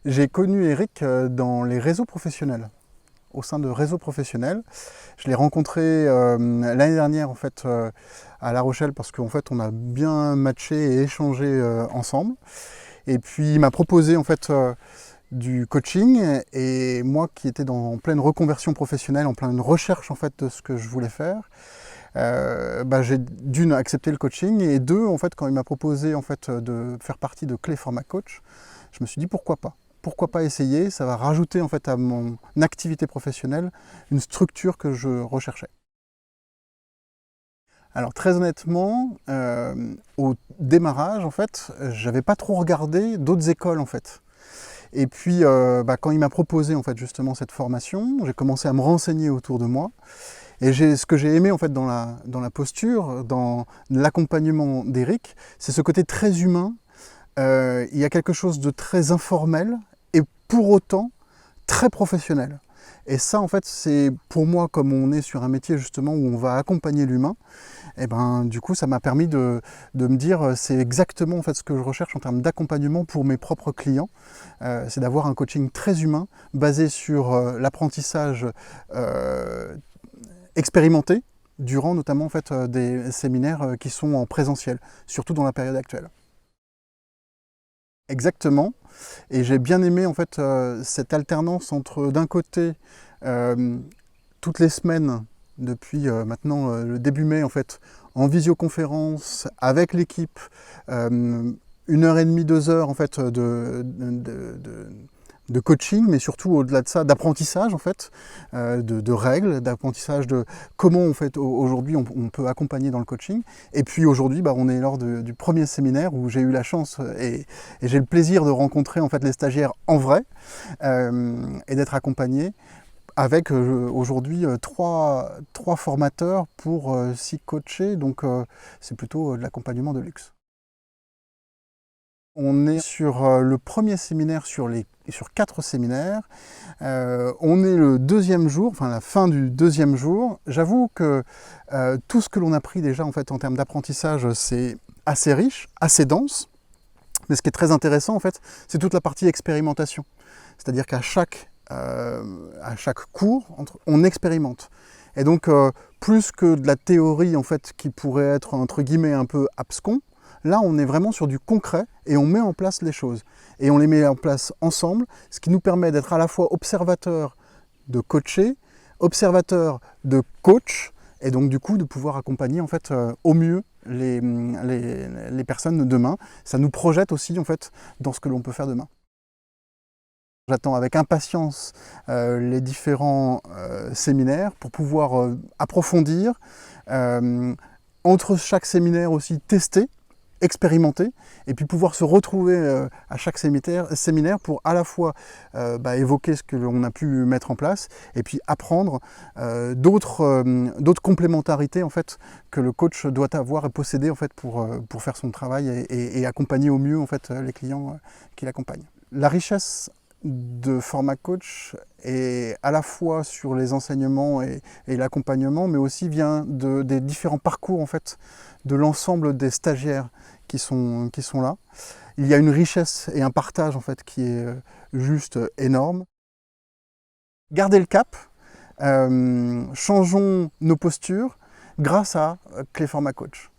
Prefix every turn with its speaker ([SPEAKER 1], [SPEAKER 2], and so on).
[SPEAKER 1] J'ai connu Eric dans les réseaux professionnels, au sein de réseaux professionnels. Je l'ai rencontré l'année dernière en fait, à La Rochelle parce qu'en fait, on a bien matché et échangé ensemble. Et puis il m'a proposé en fait, du coaching et moi qui étais en pleine reconversion professionnelle, en pleine recherche en fait, de ce que je voulais faire, j'ai d'une accepté le coaching et deux en fait quand il m'a proposé en fait de faire partie de Clé Format Coach, je me suis dit pourquoi pas. Pourquoi pas essayer, ça va rajouter en fait à mon activité professionnelle une structure que je recherchais. Alors très honnêtement, au démarrage en fait, j'avais pas trop regardé d'autres écoles en fait. Et puis quand il m'a proposé en fait justement cette formation, j'ai commencé à me renseigner autour de moi. Et ce que j'ai aimé en fait dans la posture, dans l'accompagnement d'Eric, c'est ce côté très humain. Il y a quelque chose de très informel et pour autant très professionnel. Et ça, en fait, c'est pour moi, comme on est sur un métier justement où on va accompagner l'humain, et ben du coup, ça m'a permis de me dire c'est exactement en fait ce que je recherche en termes d'accompagnement pour mes propres clients. C'est d'avoir un coaching très humain, basé sur l'apprentissage expérimenté, durant notamment en fait, des séminaires qui sont en présentiel, surtout dans la période actuelle. Exactement. Et j'ai bien aimé en fait cette alternance entre d'un côté toutes les semaines depuis maintenant le début mai en fait en visioconférence avec l'équipe, 1 heure et demie, 2 heures en fait de coaching, mais surtout au-delà de ça, d'apprentissage en fait, de règles, d'apprentissage de comment en fait aujourd'hui on peut accompagner dans le coaching. Et puis aujourd'hui, on est lors du premier séminaire où j'ai eu la chance et j'ai le plaisir de rencontrer en fait les stagiaires en vrai et d'être accompagné avec aujourd'hui trois formateurs pour 6 coachés, donc c'est plutôt de l'accompagnement de luxe. On est sur le premier séminaire sur 4 séminaires. On est le deuxième jour, enfin la fin du deuxième jour. J'avoue que tout ce que l'on a pris déjà en fait en termes d'apprentissage, c'est assez riche, assez dense. Mais ce qui est très intéressant en fait, c'est toute la partie expérimentation. C'est-à-dire qu'à chaque cours, on expérimente. Et donc, plus que de la théorie en fait, qui pourrait être entre guillemets un peu abscon, là on est vraiment sur du concret et on met en place les choses. Et on les met en place ensemble, ce qui nous permet d'être à la fois observateur de coacher, observateur de coach, et donc du coup de pouvoir accompagner en fait au mieux les personnes de demain. Ça nous projette aussi en fait dans ce que l'on peut faire demain. J'attends avec impatience les différents séminaires pour pouvoir approfondir, entre chaque séminaire aussi tester, expérimenter, et puis pouvoir se retrouver à chaque séminaire pour à la fois évoquer ce que l'on a pu mettre en place, et puis apprendre d'autres complémentarités en fait, que le coach doit avoir et posséder en fait, pour faire son travail et accompagner au mieux en fait, les clients qu'il accompagne. La richesse de format coach est à la fois sur les enseignements et l'accompagnement, mais aussi vient des différents parcours en fait, de l'ensemble des stagiaires qui sont là. Il y a une richesse et un partage en fait, qui est juste énorme. Gardez le cap, changeons nos postures grâce à Clé Format Coach.